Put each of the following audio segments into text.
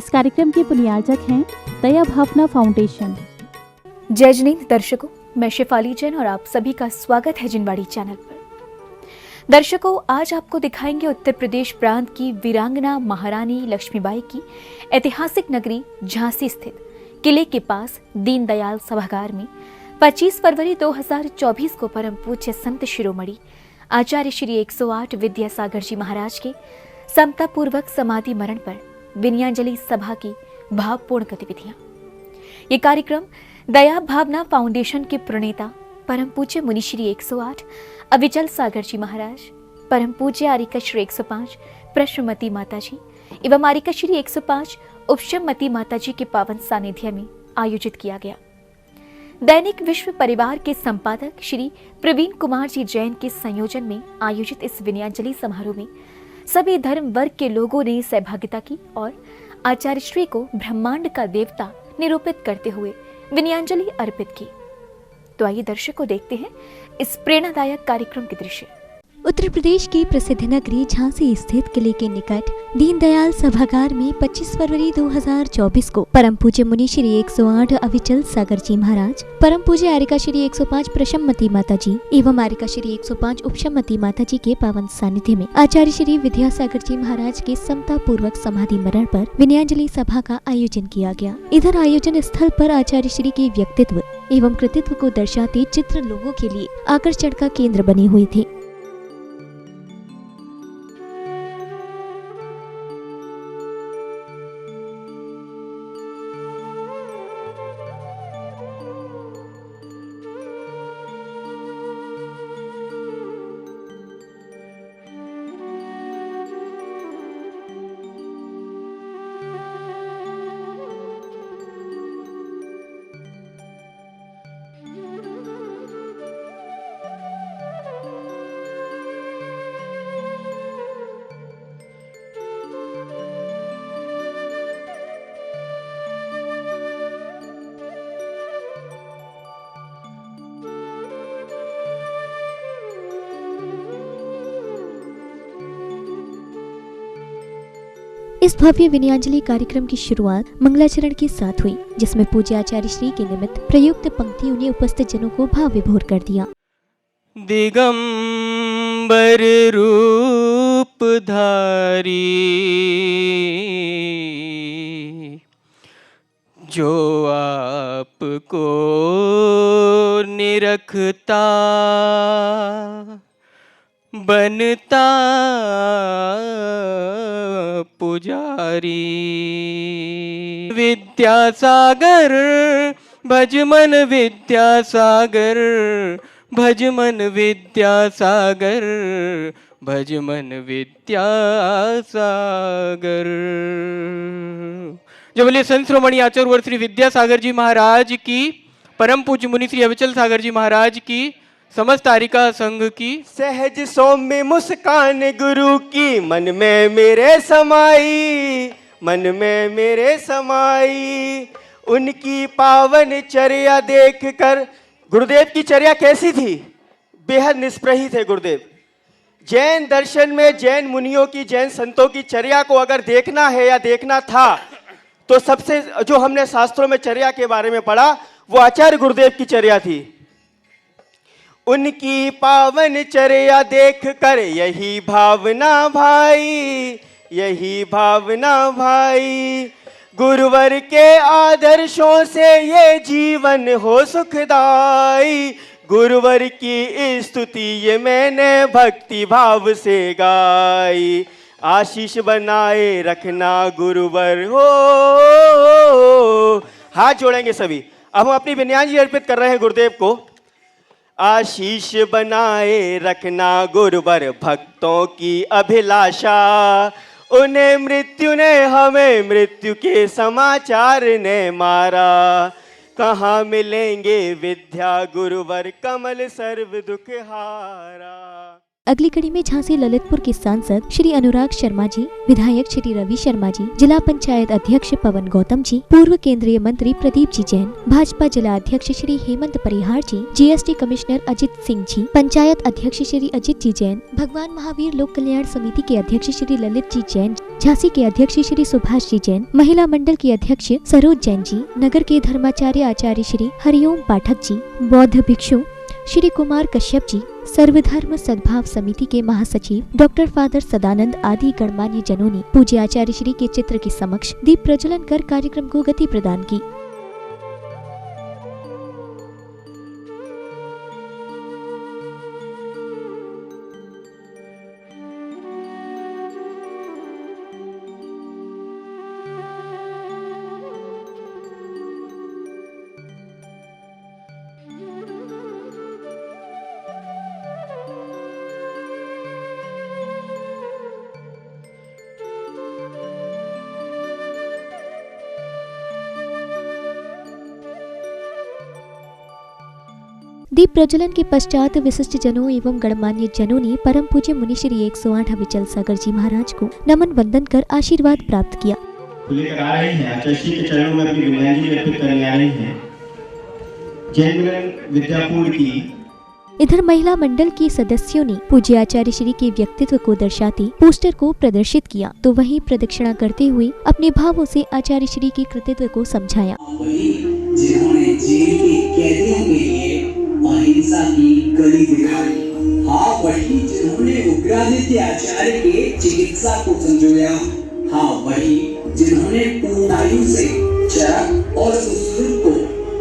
इस कार्यक्रम के पुण्यार्जक हैं दया भावना फाउंडेशन। जय जिनेंद्र दर्शकों, मैं शेफाली जैन और आप सभी का स्वागत है जिनवाड़ी चैनल पर। दर्शकों, आज आपको दिखाएंगे उत्तर प्रदेश प्रांत की वीरांगना महारानी लक्ष्मीबाई की ऐतिहासिक नगरी झांसी स्थित किले के पास दीनदयाल सभागार में 25 फरवरी 2024 को परम पूज्य संत शिरोमणि आचार्य श्री 108 विद्यासागर जी महाराज के समता पूर्वक समाधि मरण पर विनयाजलि सभा की भावपूर्ण गतिविधियां। ये कार्यक्रम दया भावना फाउंडेशन के प्रणेता परम पूज्य मुनि श्री 108 अविचल सागर जी महाराज, परम पूज्य आरिका श्री 105 प्रश्नमती माता जी एवं आरिका श्री 105 उपशममती माता जी के पावन सानिध्य में आयोजित किया गया। दैनिक विश्व परिवार के संपादक श्री प्रवीण कुमार जी जैन के संयोजन में आयोजित इस विनयाजलि समारोह में सभी धर्म वर्ग के लोगों ने सहभागिता की और आचार्य श्री को ब्रह्मांड का देवता निरूपित करते हुए विनयाजलि अर्पित की। तो आइए दर्शकों देखते हैं इस प्रेरणादायक कार्यक्रम के दृश्य। उत्तर प्रदेश की प्रसिद्ध नगरी झांसी स्थित किले के निकट दीनदयाल सभागार में 25 फरवरी 2024 को परम पूज्य मुनि श्री 108 अविचल सागर जी महाराज, परम पूज्य आरिका श्री 105 प्रशममती माता जी एवं आरिका श्री 105 उपशममती माता जी के पावन सानिध्य में आचार्य श्री विद्यासागर जी महाराज के समता पूर्वक समाधि मरण पर विनयाजलि सभा का आयोजन किया गया। इधर आयोजन स्थल पर आचार्य श्री के व्यक्तित्व एवं कृतित्व को दर्शाते चित्र लोगों के लिए आकर्षण का केंद्र बने हुए थे। इस भव्य विनयाजलि कार्यक्रम की शुरुआत मंगलाचरण के साथ हुई, जिसमें पूज्य आचार्य श्री के निमित्त प्रयुक्त पंक्तियों ने उपस्थित जनों को भाव विभोर कर दिया। दिगंबर रूप धारी जो आपको निरखता बनता पुजारी। विद्यासागर भजमन विद्यासागर, भजमन विद्यासागर, भजमन विद्यासागर। जो बोले संत शिरोमणि आचार्य श्री विद्यासागर जी महाराज की, परम पूज्य मुनि श्री अविचल सागर जी महाराज की, समस्त आरिका संघ की सहज सौम्य मुस्कान गुरु की, मन में मेरे समाई, मन में मेरे समाई। उनकी पावन चर्या देखकर, गुरुदेव की चर्या कैसी थी? बेहद निष्प्रही थे गुरुदेव। जैन दर्शन में जैन मुनियों की, जैन संतों की चर्या को अगर देखना है या देखना था तो सबसे जो हमने शास्त्रों में चर्या के बारे में पढ़ा वो आचार्य गुरुदेव की चर्या थी। उनकी पावन चर्या देख कर यही भावना भाई, यही भावना भाई। गुरुवर के आदर्शों से ये जीवन हो सुखदाई। गुरुवर की स्तुति ये मैंने भक्ति भाव से गाई। आशीष बनाए रखना गुरुवर हो। हाथ जोड़ेंगे सभी। अब हम अपनी विनयाजलि अर्पित कर रहे हैं गुरुदेव को। आशीष बनाए रखना गुरुवर भक्तों की अभिलाषा। उन्हें मृत्यु ने, हमें मृत्यु के समाचार ने मारा। कहाँ मिलेंगे विद्या गुरुवर, कमल सर्व दुख हारा। अगली कड़ी में झांसी ललितपुर के सांसद श्री अनुराग शर्मा जी, विधायक श्री रवि शर्मा जी, जिला पंचायत अध्यक्ष पवन गौतम जी, पूर्व केंद्रीय मंत्री प्रदीप जी जैन, भाजपा जिला अध्यक्ष श्री हेमंत परिहार जी, जीएसटी कमिश्नर अजित सिंह जी, पंचायत अध्यक्ष श्री अजित जी जैन, भगवान महावीर लोक कल्याण समिति के अध्यक्ष श्री ललित जी जैन, झांसी के अध्यक्ष श्री सुभाष जी जैन, महिला मंडल की अध्यक्ष सरोज जैन जी, नगर के धर्माचार्य आचार्य श्री हरिओम पाठक जी, बौद्ध भिक्षु श्री कुमार कश्यप जी, सर्वधर्म सद्भाव समिति के महासचिव डॉक्टर फादर सदानंद आदि गणमान्य जनों ने पूज्य आचार्य श्री के चित्र के समक्ष दीप प्रज्वलन कर कार्यक्रम को गति प्रदान की। दीप प्रज्वलन के पश्चात विशिष्ट जनों एवं गणमान्य जनों ने परम पूज्य मुनि श्री 108 अविचल सागर जी महाराज को नमन वंदन कर आशीर्वाद प्राप्त किया। लेकर आ रही हैं आचार्य श्री के चरणों में अपनी विनयान्जलि अर्पित करने आ रही हैं जैन मिलन विद्यापुर की। इधर महिला मंडल के सदस्यों ने पूज्य आचार्य श्री के व्यक्तित्व को दर्शाते पोस्टर को प्रदर्शित किया, तो वहीं प्रदक्षिणा करते हुए अपने भावों से आचार्य श्री के कृतित्व को समझाया। जिन्होंने जेल के कैदियों के लिए अहिंसा की गली दिखाई, हाँ वही जिन्होंने उग्रादित्य आचार्य के चिकित्सा को संजोया, हाँ वही जिन्होंने पूर्णायु से चरक और सुश्रुत को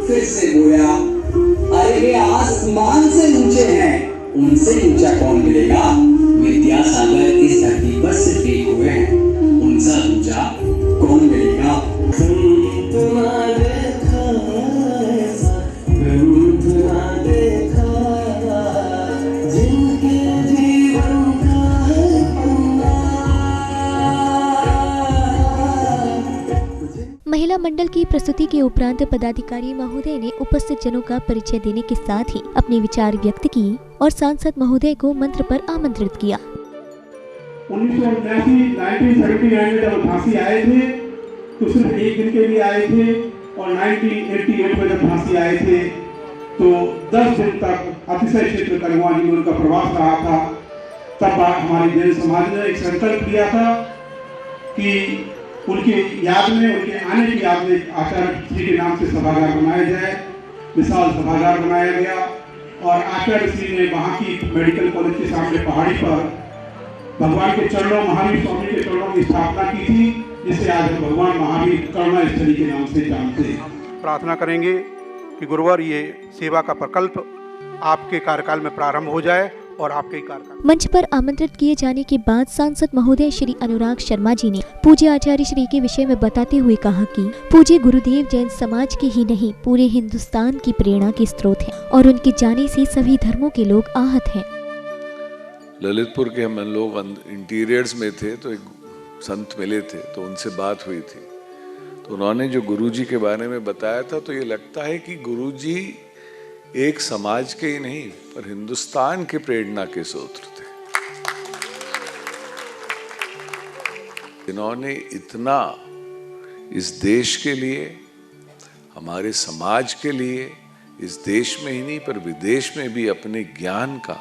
फिर से बोया। अरे वे आसमान से ऊंचे हैं, उनसे ऊंचा कौन मिलेगा? विद्यासागर इस धरती पर सिर्फ एक हुए हैं, उनसा ऊंचा कौन मिलेगा? महिला मंडल की प्रस्तुति के उपरांत पदाधिकारी महोदय ने उपस्थित जनों का परिचय देने के साथ ही अपने विचार व्यक्त किए और सांसद महोदय को मंत्र पर आमंत्रित किया। 1979 में जब झांसी आए थे तो सिर्फ एक दिन के लिए आए थे और 1988 में जब झांसी आए थे तो 10 दिन तक अतिशय क्षेत्र करवानी में उनका प्रवास रहा था। तब हमारी जैन समाज ने एक संकल्प लिया था कि उनकी याद में, उनके आने की याद में आचार्य श्री के नाम से सभागार बनाया जाए। विशाल सभागार बनाया गया और आचार्य श्री ने वहाँ की मेडिकल कॉलेज के सामने पहाड़ी पर भगवान के चरणों, महावीर स्वामी के चरणों की स्थापना की थी, जिसे आज हम भगवान महावीर करुणा स्थली के नाम से जानते हैं। प्रार्थना करेंगे कि गुरुवर ये सेवा का प्रकल्प आपके कार्यकाल में प्रारंभ हो जाए और आपके कार्यकाल। मंच पर आमंत्रित किए जाने के बाद सांसद महोदय श्री अनुराग शर्मा जी ने पूज्य आचार्य श्री के विषय में बताते हुए कहा कि पूज्य गुरुदेव जैन समाज के ही नहीं पूरे हिंदुस्तान की प्रेरणा के स्रोत हैं और उनके जाने से सभी धर्मों के लोग आहत हैं। ललितपुर के हम लोग इंटीरियर्स में थे तो एक संत मिले थे, तो उनसे बात हुई थी, तो उन्होंने जो गुरुजी के बारे में बताया था, तो ये लगता है कि गुरुजी एक समाज के ही नहीं पर हिंदुस्तान के प्रेरणा के स्रोत थे। इन्होंने इतना इस देश के लिए, हमारे समाज के लिए, इस देश में ही नहीं पर विदेश में भी अपने ज्ञान का,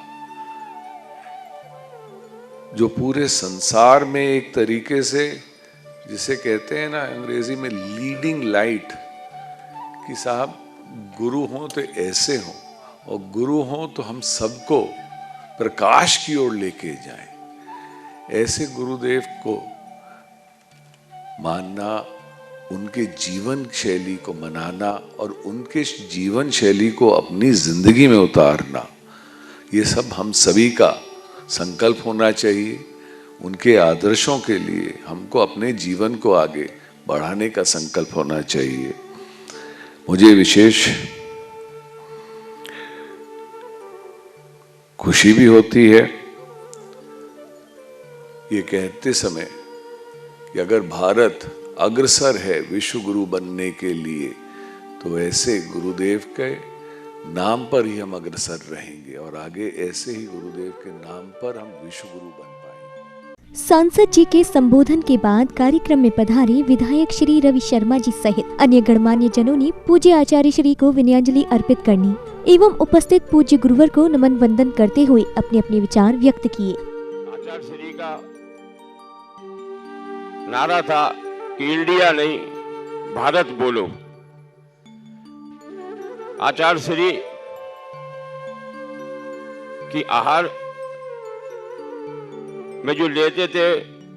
जो पूरे संसार में एक तरीके से जिसे कहते हैं ना अंग्रेजी में लीडिंग लाइट, कि साहब गुरु हों तो ऐसे हों और गुरु हों तो हम सबको प्रकाश की ओर लेके जाएं। ऐसे गुरुदेव को मानना, उनके जीवन शैली को मनाना और उनके जीवन शैली को अपनी जिंदगी में उतारना, ये सब हम सभी का संकल्प होना चाहिए। उनके आदर्शों के लिए हमको अपने जीवन को आगे बढ़ाने का संकल्प होना चाहिए। मुझे विशेष खुशी भी होती है ये कहते समय कि अगर भारत अग्रसर है विश्व गुरु बनने के लिए, तो ऐसे गुरुदेव के नाम पर ही हम अग्रसर रहेंगे और आगे ऐसे ही गुरुदेव के नाम पर हम विश्व गुरु बन पाएंगे। सांसद जी के संबोधन के बाद कार्यक्रम में पधारे विधायक श्री रवि शर्मा जी सहित अन्य गणमान्य जनों ने पूज्य आचार्य श्री को विनयाञ्जलि अर्पित करनी एवं उपस्थित पूज्य गुरुवर को नमन वंदन करते हुए अपने अपने विचार व्यक्त किए। आचार्य श्री का नारा था कि इंडिया नहीं भारत बोलो। आचार्य श्री की आहार में जो लेते थे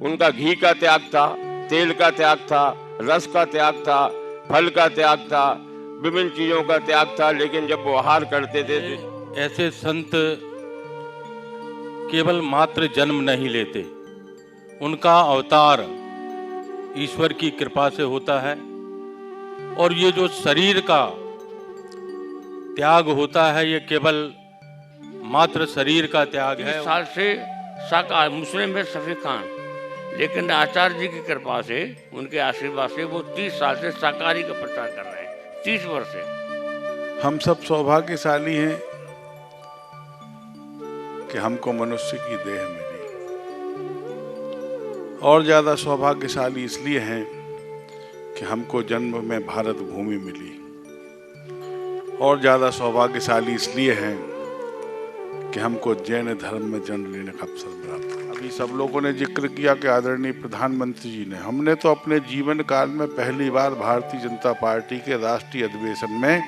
उनका घी का त्याग था, तेल का त्याग था, रस का त्याग था, फल का त्याग था, विभिन्न चीजों का त्याग था। लेकिन जब वो आहार करते थे ऐसे संत केवल मात्र जन्म नहीं लेते, उनका अवतार ईश्वर की कृपा से होता है। और ये जो शरीर का त्याग होता है ये केवल मात्र शरीर का त्याग है। 30 साल से शाकाहार मुस्लिम में सफी खान, लेकिन आचार्य जी की कृपा से उनके आशीर्वाद से वो 30 साल से शाकाहारी का प्रचार कर रहे हैं। 30 वर्ष से हम सब सौभाग्यशाली हैं कि हमको मनुष्य की देह मिली, और ज्यादा सौभाग्यशाली इसलिए हैं कि हमको जन्म में भारत भूमि मिली, और ज्यादा सौभाग्यशाली इसलिए हैं कि हमको जैन धर्म में जन्म लेने का अवसर मिला। अभी सब लोगों ने जिक्र किया कि आदरणीय प्रधानमंत्री जी ने, हमने तो अपने जीवन काल में पहली बार भारतीय जनता पार्टी के राष्ट्रीय अधिवेशन में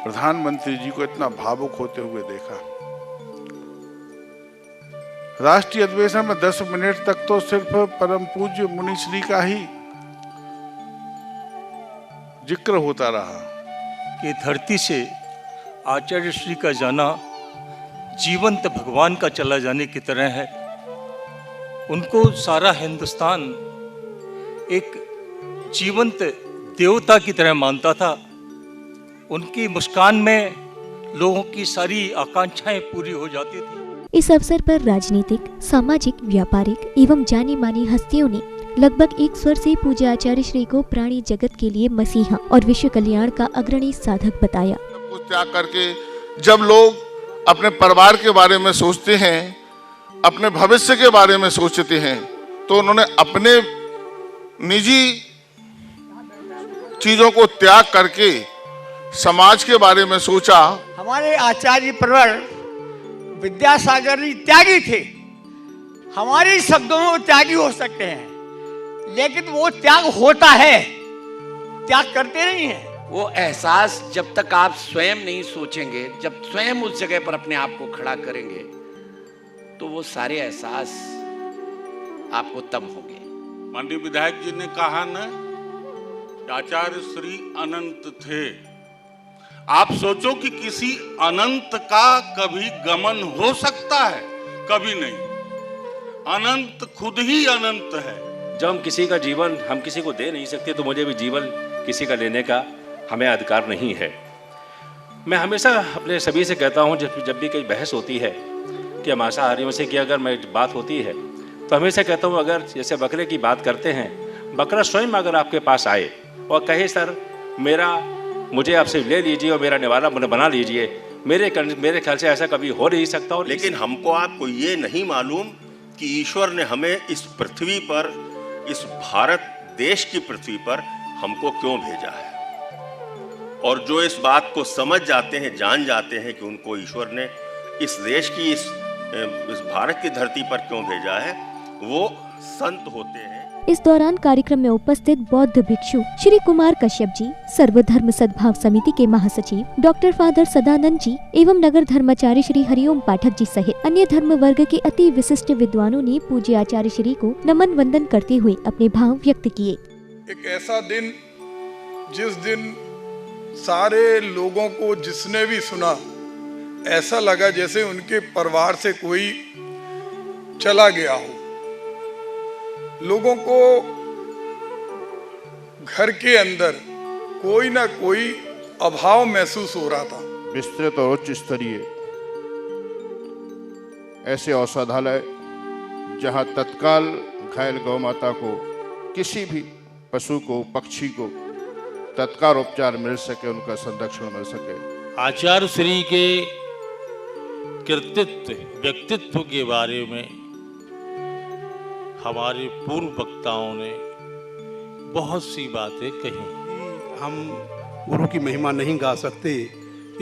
प्रधानमंत्री जी को इतना भावुक होते हुए देखा। राष्ट्रीय अधिवेशन में 10 मिनट तक तो सिर्फ परम पूज्य मुनिश्री का ही जिक्र होता रहा कि धरती से आचार्य श्री का जाना जीवंत भगवान का चला जाने की तरह है। उनको सारा हिंदुस्तान एक जीवंत देवता की तरह मानता था। उनकी मुस्कान में लोगों की सारी आकांक्षाएं पूरी हो जाती थी। इस अवसर पर राजनीतिक, सामाजिक, व्यापारिक एवं जानी मानी हस्तियों ने लगभग एक स्वर से पूज्य आचार्य श्री को प्राणी जगत के लिए मसीहा और विश्व कल्याण का अग्रणी साधक बताया। कुछ त्याग करके जब लोग अपने परिवार के बारे में सोचते हैं, अपने भविष्य के बारे में सोचते हैं, तो उन्होंने अपने निजी चीजों को त्याग करके समाज के बारे में सोचा। हमारे आचार्य प्रवर विद्यासागर जी त्यागी थे। हमारे शब्दों में त्यागी हो सकते हैं, लेकिन वो त्याग होता है, त्याग करते नहीं है। वो एहसास जब तक आप स्वयं नहीं सोचेंगे, जब स्वयं उस जगह पर अपने आप को खड़ा करेंगे, तो वो सारे एहसास आपको तब होंगे। माननीय विधायक जी ने कहा ना, आचार्य श्री अनंत थे। आप सोचो कि किसी अनंत का कभी गमन हो सकता है? कभी नहीं। अनंत खुद ही अनंत है। जब हम किसी का जीवन हम किसी को दे नहीं सकते, तो मुझे भी जीवन किसी का लेने का हमें अधिकार नहीं है। मैं हमेशा अपने सभी से कहता हूँ, जब भी कोई बहस होती है कि मांसाहारियों से कि अगर मैं बात होती है, तो हमेशा कहता हूँ, अगर जैसे बकरे की बात करते हैं, बकरा स्वयं अगर आपके पास आए और कहे सर मुझे आपसे ले लीजिए और मेरा निवाला बना लीजिए, मेरे ख्याल से ऐसा कभी हो नहीं सकता। और लेकिन हमको आपको ये नहीं मालूम कि ईश्वर ने हमें इस पृथ्वी पर, इस भारत देश की पृथ्वी पर हमको क्यों भेजा है। और जो इस बात को समझ जाते हैं, जान जाते हैं कि उनको ईश्वर ने इस देश की, इस भारत की धरती पर क्यों भेजा है, वो संत होते हैं। इस दौरान कार्यक्रम में उपस्थित बौद्ध भिक्षु श्री कुमार कश्यप जी, सर्वधर्म सद्भाव समिति के महासचिव डॉक्टर फादर सदानंद जी एवं नगर धर्माचार्य श्री हरिओम पाठक जी सहित अन्य धर्म वर्ग के अति विशिष्ट विद्वानों ने पूज्य आचार्य श्री को नमन वंदन करते हुए अपने भाव व्यक्त किए। एक ऐसा दिन जिस दिन सारे लोगों को, जिसने भी सुना, ऐसा लगा जैसे उनके परिवार से कोई चला गया हो। लोगों को घर के अंदर कोई ना कोई अभाव महसूस हो रहा था। विस्तृत और उच्च स्तरीय ऐसे औषधालय जहां तत्काल घायल गौ माता को, किसी भी पशु को, पक्षी को तत्काल उपचार मिल सके, उनका संरक्षण मिल सके, आचार्य श्री के कृतित्व व्यक्तित्व के बारे में हमारे पूर्व वक्ताओं ने बहुत सी बातें कही। हम गुरु की महिमा नहीं गा सकते,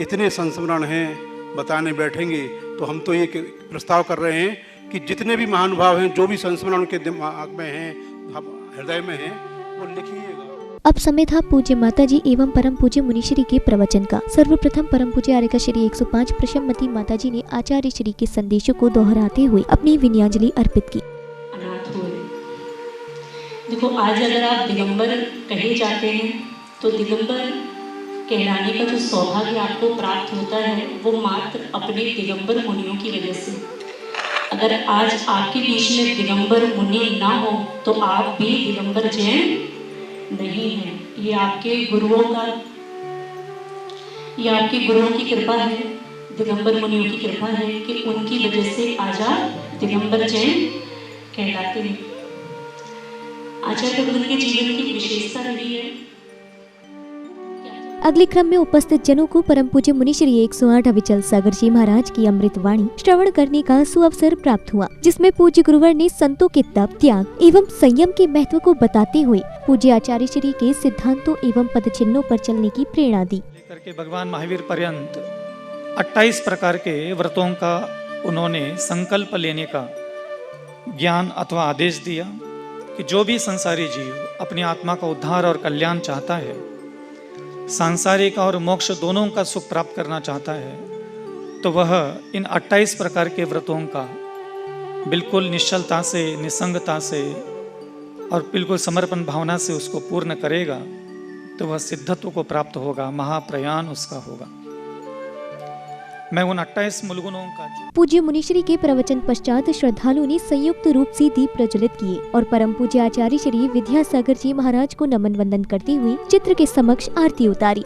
इतने संस्मरण हैं, बताने बैठेंगे तो हम तो ये प्रस्ताव कर रहे हैं कि जितने भी महानुभाव हैं, जो भी संस्मरण उनके दिमाग में हैं, हृदय में हैं, वो लिखिएगा। अब समय था पूज्य माता जी एवं परम पूज्य मुनिश्री के प्रवचन का। सर्वप्रथम परम पूज्य आर्यका श्री 105 प्रशममती माता जी ने आचार्य श्री के संदेशों को दोहराते हुए अपनी विनयाजलि अर्पित की। देखो, आज अगर आप दिगंबर कहे जाते हैं तो दिगंबर कहलाने का जो सौभाग्य आपको प्राप्त होता है वो मात्र अपने दिगंबर मुनियों की वजह से। अगर आज आपके बीच में दिगंबर मुनि ना हो तो आप भी दिगंबर जैन नहीं हैं। ये आपके गुरुओं की कृपा है, दिगंबर मुनियों की कृपा है कि उनकी वजह से आज आप दिगंबर जैन कहलाते हैं। आचार्य प्रबंध के जीवन की विशेषता रही है। अगले क्रम में उपस्थित जनों को परम पूज्य मुनि श्री 108 अविचल सागर जी महाराज की अमृत वाणी श्रवण करने का सुअवसर प्राप्त हुआ, जिसमें पूज्य गुरुवर ने संतों के तप, त्याग एवं संयम के महत्व को बताते हुए पूज्य आचार्य श्री के सिद्धांतों एवं पदचिन्हों पर चलने की प्रेरणा दी। लेकर के भगवान महावीर पर्यंत 28 प्रकार के व्रतों का उन्होंने संकल्प लेने का ज्ञान अथवा आदेश दिया कि जो भी संसारी जीव अपनी आत्मा का उद्धार और कल्याण चाहता है, सांसारिक और मोक्ष दोनों का सुख प्राप्त करना चाहता है, तो वह इन 28 प्रकार के व्रतों का बिल्कुल निश्चलता से, निसंगता से और बिल्कुल समर्पण भावना से उसको पूर्ण करेगा तो वह सिद्धत्व को प्राप्त होगा, महाप्रयाण उसका होगा। मैं उन 28 मूलगुणों का पूज्य मुनिश्री के प्रवचन पश्चात श्रद्धालुओं ने संयुक्त रूप से दीप प्रज्वलित किए और परम पूज्य आचार्य श्री विद्यासागर जी महाराज को नमन वंदन करते हुए चित्र के समक्ष आरती उतारी।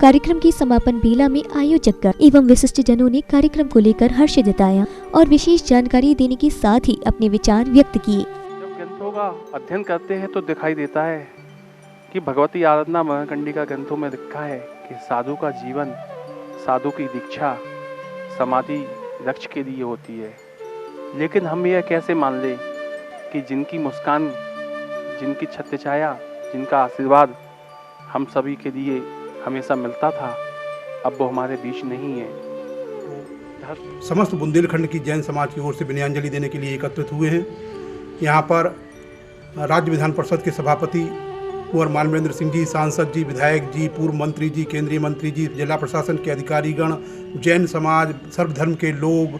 कार्यक्रम की समापन बेला में आयोजक एवं विशिष्ट जनों ने कार्यक्रम को लेकर हर्ष जताया और विशेष जानकारी देने के साथ ही अपने विचार व्यक्त किए। जब ग्रंथों का अध्ययन करते हैं तो दिखाई देता है कि भगवती आराधना महाकंडिका ग्रंथों में लिखा है कि साधु का जीवन, साधु की दीक्षा समाधि लक्ष्य के लिए होती है। लेकिन हम यह कैसे मान लें कि जिनकी मुस्कान, जिनकी छत्र छाया, जिनका आशीर्वाद हम सभी के लिए हमेशा मिलता था, अब वो हमारे बीच नहीं है। समस्त बुंदेलखंड की जैन समाज की ओर से विनयाजलि देने के लिए एकत्रित हुए हैं। यहाँ पर राज्य विधान परिषद के सभापति कुंवर मानवेंद्र सिंह जी, सांसद जी, विधायक जी, पूर्व मंत्री जी, केंद्रीय मंत्री जी, जिला प्रशासन के अधिकारीगण, जैन समाज, सर्वधर्म के लोग,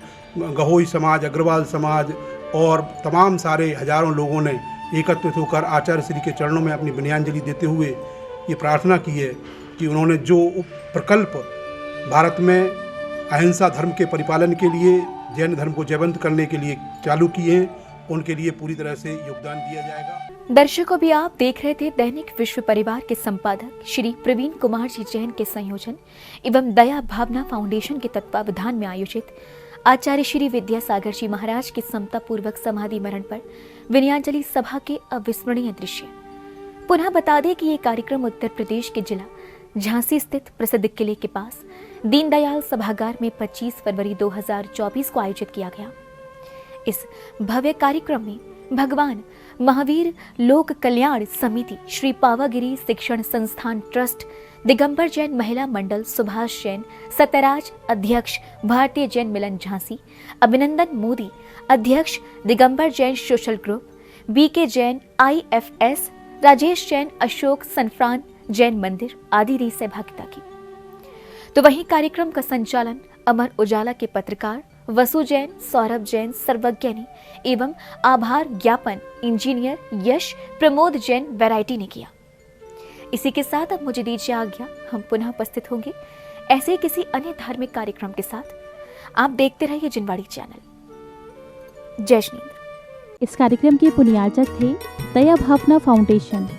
गहोई समाज, अग्रवाल समाज और तमाम सारे हजारों लोगों ने एकत्रित होकर आचार्य श्री के चरणों में अपनी विनयाजलि देते हुए ये प्रार्थना की है कि उन्होंने जो प्रकल्प भारत में अहिंसा धर्म के परिपालन के लिए, जैन धर्म को जयवंत करने के लिए चालू किए हैं, उनके लिए पूरी तरह से योगदान दिया जाएगा। दर्शकों, भी आप देख रहे थे दैनिक विश्व परिवार के संपादक श्री प्रवीण कुमार जी जैन के संयोजन एवं दया भावना फाउंडेशन के तत्वावधान में आयोजित आचार्य श्री विद्यासागर जी महाराज के समता पूर्वक समाधि मरण पर विनयाजलि सभा के अविस्मरणीय दृश्य। पुनः बता दें कि ये कार्यक्रम उत्तर प्रदेश के जिला झांसी स्थित प्रसिद्ध किले के पास दीनदयाल सभागार में 25 फरवरी 2024 को आयोजित किया गया। इस भव्य कार्यक्रम में भगवान महावीर लोक कल्याण समिति, श्री पावागिरी शिक्षण संस्थान ट्रस्ट, दिगंबर जैन महिला मंडल, सुभाष जैन, सत्यराज अध्यक्ष, भारतीय जैन मिलन झांसी, अभिनंदन मोदी अध्यक्ष, Digambar Jain social group, BK Jain IFS, Rajesh Jain, Ashok सनफ्रान जैन मंदिर आदि ने सहभागिता की। तो वहीं कार्यक्रम का संचालन अमर उजाला के पत्रकार वसु जैन, सौरभ जैन, सर्वज्ञनी एवं आभार ज्ञापन इंजीनियर यश प्रमोद जैन वैरायटी ने किया। इसी के साथ अब मुझे दीजिए आज्ञा। हम पुनः उपस्थित होंगे ऐसे ही किसी अन्य धार्मिक कार्यक्रम के साथ। आप देखते रहिए जिनवाड़ी चैनल। जय श्री हिंद। इस कार्यक्रम के पुण्यार्चक थे दया भावना फाउंडेशन।